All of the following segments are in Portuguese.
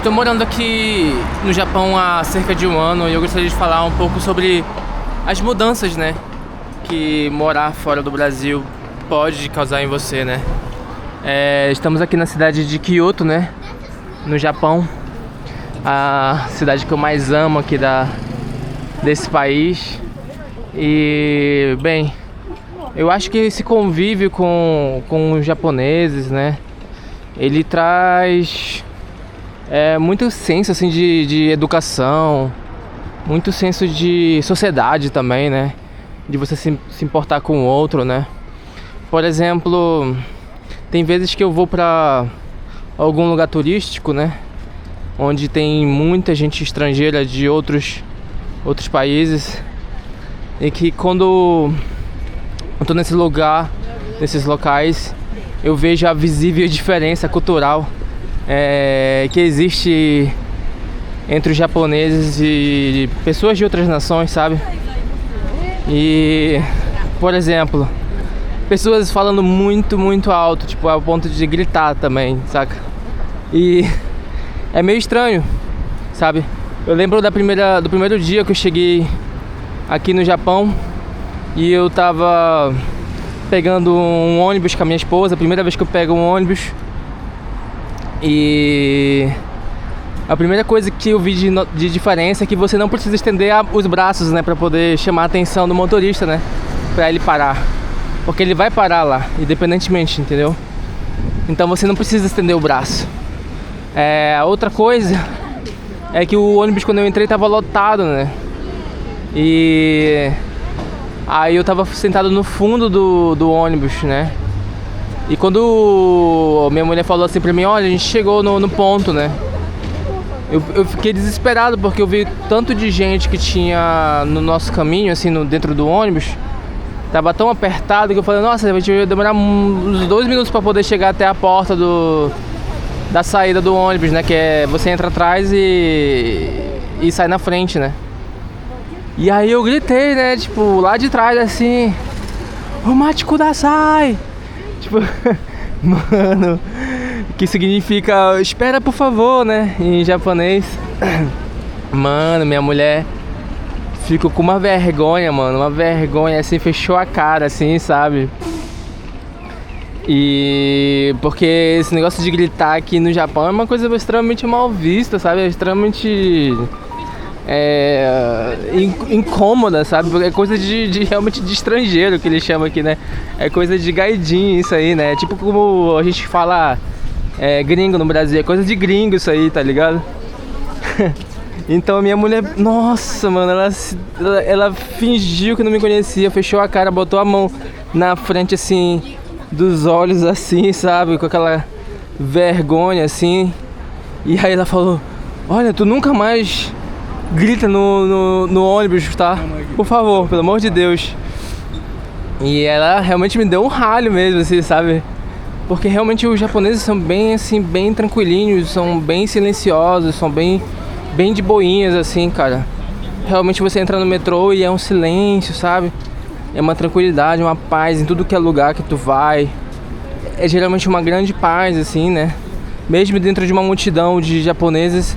estou morando aqui no Japão há cerca de um ano e eu gostaria de falar um pouco sobre as mudanças, né, que morar fora do Brasil pode causar em você, né. Estamos aqui na cidade de Kyoto, né, no Japão, a cidade que eu mais amo aqui desse país. E, bem, eu acho que esse convívio com os japoneses, né, ele traz muito senso assim de educação, muito senso de sociedade também, né, de você se importar com o outro, né. Por exemplo, tem vezes que eu vou pra algum lugar turístico, né, onde tem muita gente estrangeira de outros países, e que quando eu tô nesses locais, eu vejo a visível diferença cultural que existe entre os japoneses e pessoas de outras nações, sabe? E, por exemplo, pessoas falando muito, muito alto, tipo, ao ponto de gritar também, saca? E é meio estranho, sabe? Eu lembro do primeiro dia que eu cheguei aqui no Japão e eu tava pegando um ônibus com a minha esposa, a primeira vez que eu pego um ônibus. E a primeira coisa que eu vi de diferença é que você não precisa estender os braços, né, pra poder chamar a atenção do motorista, né, pra ele parar, porque ele vai parar lá, independentemente, entendeu? Então você não precisa estender o braço. A outra coisa é que o ônibus, quando eu entrei, tava lotado, né, e aí eu tava sentado no fundo do ônibus, né. E quando minha mulher falou assim pra mim, olha, a gente chegou no ponto, né, eu fiquei desesperado, porque eu vi tanto de gente que tinha no nosso caminho, assim, dentro do ônibus. Tava tão apertado que eu falei, nossa, a gente vai demorar uns 2 minutos pra poder chegar até a porta da saída do ônibus, né, que é você entra atrás e sai na frente, né. E aí eu gritei, né, tipo, lá de trás, assim, "Omate kudasai!" Tipo, mano, que significa espera por favor, né, em japonês. Mano, minha mulher ficou com uma vergonha, mano, uma vergonha, assim, fechou a cara, assim, sabe? E porque esse negócio de gritar aqui no Japão é uma coisa extremamente mal vista, sabe? É extremamente incômoda, sabe? É coisa de realmente de estrangeiro, que eles chamam aqui, né? É coisa de gaidinho isso aí, né? Tipo como a gente fala gringo no Brasil, é coisa de gringo isso aí, tá ligado? Então a minha mulher, nossa, mano, ela fingiu que não me conhecia, fechou a cara, botou a mão na frente, assim, dos olhos, assim, sabe? Com aquela vergonha, assim. E aí ela falou, olha, tu nunca mais grita no ônibus, tá? Por favor, pelo amor de Deus. E ela realmente me deu um ralho mesmo, assim, sabe? Porque realmente os japoneses são bem, assim, bem tranquilinhos, são bem silenciosos, são bem de boinhas, assim, cara. Realmente você entra no metrô e é um silêncio, sabe? É uma tranquilidade, uma paz em tudo que é lugar que tu vai. É geralmente uma grande paz, assim, né? Mesmo dentro de uma multidão de japoneses,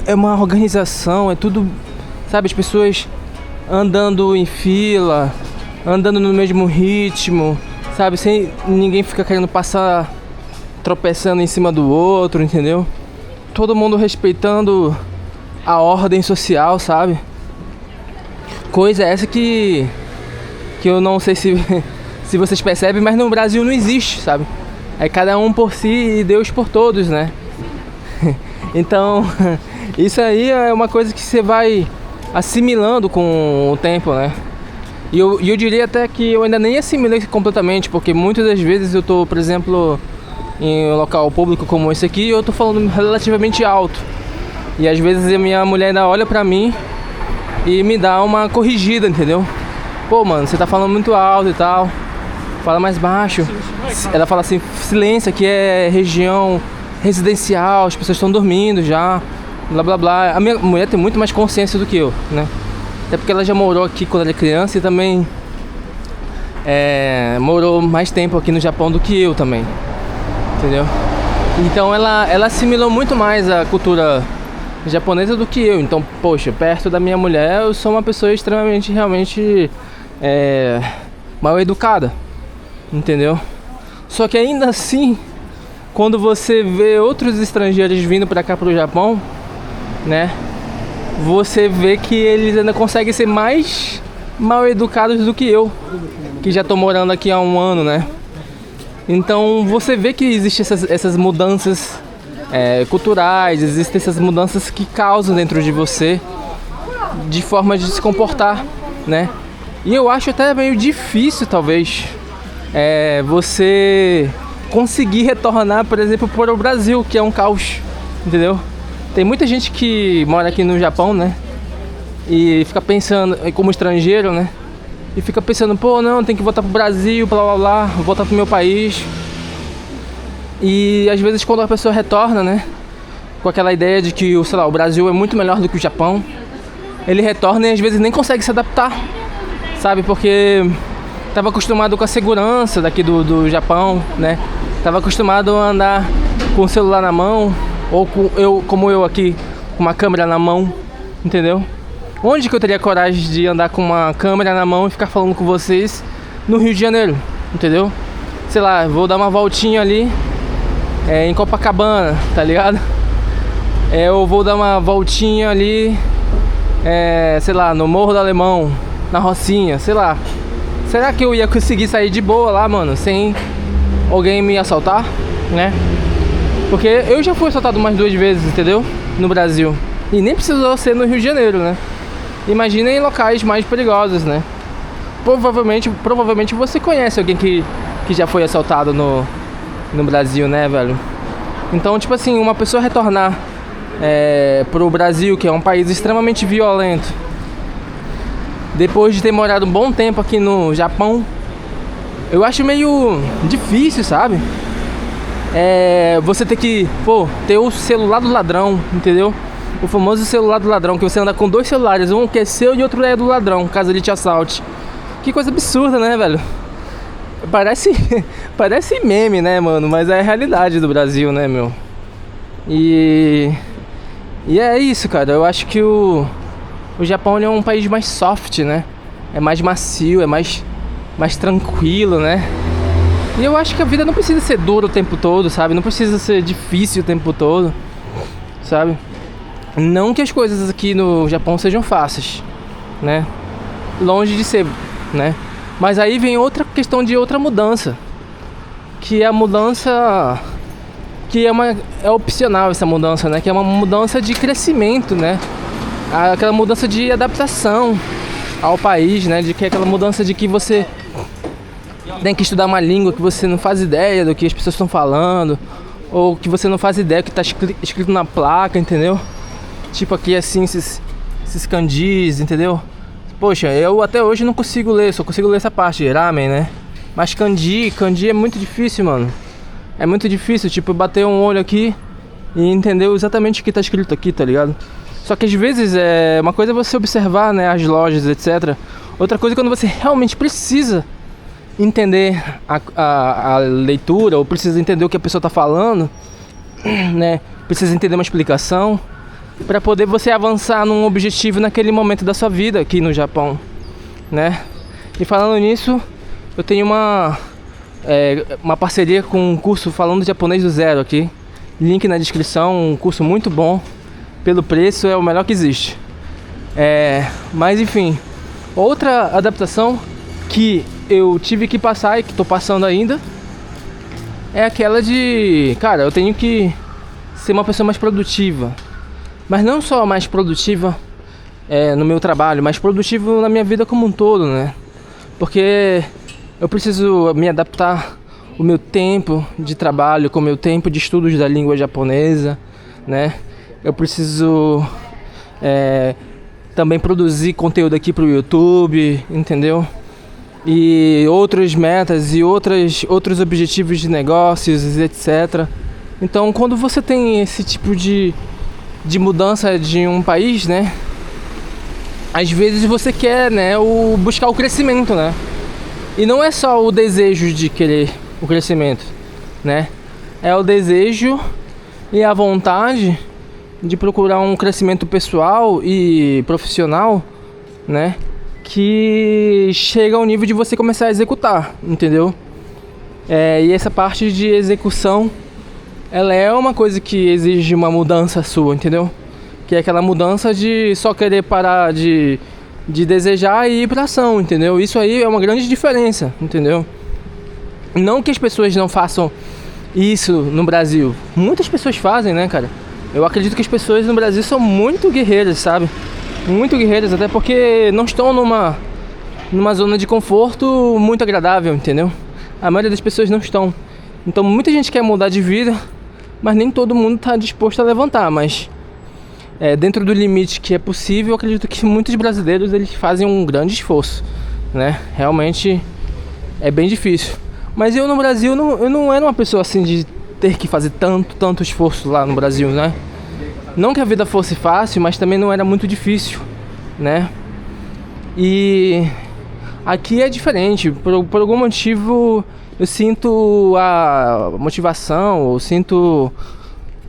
é uma organização, é tudo, sabe? As pessoas andando em fila, andando no mesmo ritmo, sabe? Sem ninguém ficar querendo passar, tropeçando em cima do outro, entendeu? Todo mundo respeitando a ordem social, sabe? Coisa essa que eu não sei se vocês percebem, mas no Brasil não existe, sabe? É cada um por si e Deus por todos, né? Então, isso aí é uma coisa que você vai assimilando com o tempo, né? E eu diria até que eu ainda nem assimilei completamente, porque muitas das vezes eu tô, por exemplo, em um local público como esse aqui, eu tô falando relativamente alto. E às vezes a minha mulher ainda olha pra mim e me dá uma corrigida, entendeu? Pô, mano, você tá falando muito alto e tal, fala mais baixo. Ela fala assim, silêncio, aqui é região residencial, as pessoas estão dormindo já, blá blá blá. A minha mulher tem muito mais consciência do que eu, né? Até porque ela já morou aqui quando era criança e também morou mais tempo aqui no Japão do que eu também, entendeu? Então ela assimilou muito mais a cultura japonesa do que eu. Então, poxa, perto da minha mulher eu sou uma pessoa extremamente, realmente mal educada, entendeu? Só que ainda assim, quando você vê outros estrangeiros vindo pra cá pro Japão, né, você vê que eles ainda conseguem ser mais mal educados do que eu, que já tô morando aqui há um ano, né? Então você vê que existem essas mudanças culturais, existem essas mudanças que causam dentro de você de forma de se comportar, né? E eu acho até meio difícil, talvez, você conseguir retornar, por exemplo, para o Brasil, que é um caos, entendeu? Tem muita gente que mora aqui no Japão, né? E fica pensando, como estrangeiro, né? E fica pensando, pô, não, tem que voltar pro Brasil, blá blá blá, voltar pro meu país. E às vezes quando a pessoa retorna, né, com aquela ideia de que, sei lá, o Brasil é muito melhor do que o Japão, ele retorna e às vezes nem consegue se adaptar, sabe? Porque tava acostumado com a segurança daqui do Japão, né? Tava acostumado a andar com o celular na mão, ou como eu aqui, com uma câmera na mão, entendeu? Onde que eu teria coragem de andar com uma câmera na mão e ficar falando com vocês no Rio de Janeiro, entendeu? Sei lá, vou dar uma voltinha ali em Copacabana, tá ligado? Eu vou dar uma voltinha ali, sei lá, no Morro do Alemão, na Rocinha, sei lá. Será que eu ia conseguir sair de boa lá, mano, sem alguém me assaltar, né? Porque eu já fui assaltado umas 2 vezes, entendeu? No Brasil. E nem precisou ser no Rio de Janeiro, né? Imagina em locais mais perigosos, né? Provavelmente você conhece alguém que já foi assaltado no Brasil, né, velho? Então, tipo assim, uma pessoa retornar pro Brasil, que é um país extremamente violento, depois de ter morado um bom tempo aqui no Japão, eu acho meio difícil, sabe? Você ter que, ter o celular do ladrão, entendeu? O famoso celular do ladrão, que você anda com 2 celulares, um que é seu e outro é do ladrão, caso ele te assalte. Que coisa absurda, né, velho? Parece meme, né, mano? Mas é a realidade do Brasil, né, meu? E é isso, cara. Eu acho que o Japão é um país mais soft, né? É mais macio, é mais tranquilo, né? E eu acho que a vida não precisa ser dura o tempo todo, sabe? Não precisa ser difícil o tempo todo, sabe? Não que as coisas aqui no Japão sejam fáceis, né? Longe de ser, né? Mas aí vem outra questão de outra mudança, que é a mudança que é opcional, essa mudança, né? Que é uma mudança de crescimento, né? Aquela mudança de adaptação ao país, né? De que é aquela mudança de que você tem que estudar uma língua que você não faz ideia do que as pessoas estão falando, ou que você não faz ideia do que está escrito na placa, entendeu? Tipo aqui assim, esses kanjis, entendeu? Poxa, eu até hoje não consigo ler, só consigo ler essa parte, ramen, né? Mas kanji é muito difícil, mano. É muito difícil, tipo, bater um olho aqui e entender exatamente o que tá escrito aqui, tá ligado? Só que às vezes uma coisa é você observar, né, as lojas, etc. Outra coisa é quando você realmente precisa entender a leitura, ou precisa entender o que a pessoa tá falando, né? Precisa entender uma explicação para poder você avançar num objetivo naquele momento da sua vida aqui no Japão, né? E falando nisso, eu tenho uma parceria com um curso falando japonês do zero aqui. Link na descrição, um curso muito bom. Pelo preço é o melhor que existe. Mas enfim, outra adaptação que eu tive que passar e que tô passando ainda é aquela de, cara, eu tenho que ser uma pessoa mais produtiva. Mas não só mais produtiva no meu trabalho, mas produtivo na minha vida como um todo, né? Porque eu preciso me adaptar o meu tempo de trabalho com o meu tempo de estudos da língua japonesa, né? Eu preciso também produzir conteúdo aqui pro YouTube, entendeu? E outras metas e outros objetivos de negócios, etc. Então, quando você tem esse tipo de mudança de um país, né? Às vezes você quer, né, buscar o crescimento, né? E não é só o desejo de querer o crescimento, né? é o desejo e a vontade de procurar um crescimento pessoal e profissional, né? Que chega ao nível de você começar a executar, entendeu? E essa parte de execução, ela é uma coisa que exige uma mudança sua, entendeu? Que é aquela mudança de só querer parar de desejar e ir pra ação, entendeu? Isso aí é uma grande diferença, entendeu? Não que as pessoas não façam isso no Brasil. Muitas pessoas fazem, né, cara? Eu acredito que as pessoas no Brasil são muito guerreiras, sabe? Muito guerreiras, até porque não estão numa zona de conforto muito agradável, entendeu? A maioria das pessoas não estão. Então muita gente quer mudar de vida, mas nem todo mundo está disposto a levantar. Mas dentro do limite que é possível, eu acredito que muitos brasileiros eles fazem um grande esforço, né? Realmente é bem difícil. Mas eu no Brasil, eu não era uma pessoa assim de ter que fazer tanto esforço lá no Brasil, né? Não que a vida fosse fácil, mas também não era muito difícil, né? E aqui é diferente. Por algum motivo eu sinto a motivação, eu sinto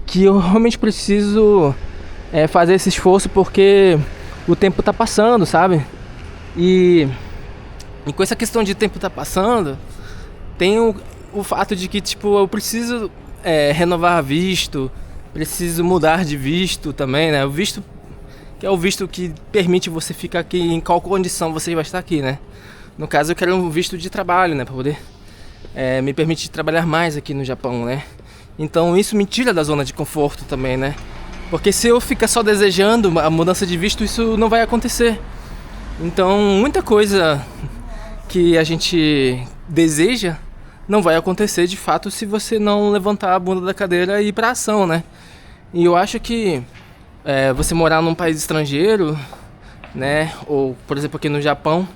que eu realmente preciso fazer esse esforço porque o tempo tá passando, sabe? E com essa questão de tempo tá passando, tem o fato de que, tipo, eu preciso renovar visto, preciso mudar de visto também, né? O visto, que é o visto que permite você ficar aqui em qual condição você vai estar aqui, né? No caso, eu quero um visto de trabalho, né? Pra poder me permitir trabalhar mais aqui no Japão, né? Então isso me tira da zona de conforto também, né? Porque se eu ficar só desejando a mudança de visto, isso não vai acontecer. Então muita coisa que a gente deseja não vai acontecer de fato se você não levantar a bunda da cadeira e ir pra ação, né? E eu acho que você morar num país estrangeiro, né? Ou, por exemplo, aqui no Japão,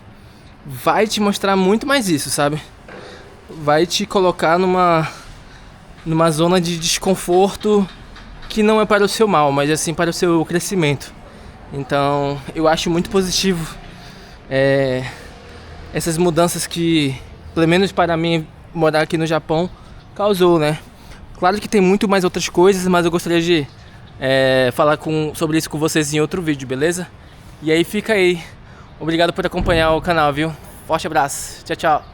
vai te mostrar muito mais isso, sabe? Vai te colocar numa zona de desconforto que não é para o seu mal, mas assim para o seu crescimento. Então, eu acho muito positivo essas mudanças que, pelo menos para mim, morar aqui no Japão causou, né? Claro que tem muito mais outras coisas, mas eu gostaria de falar sobre isso com vocês em outro vídeo, beleza? E aí fica aí. Obrigado por acompanhar o canal, viu? Forte abraço. Tchau, tchau.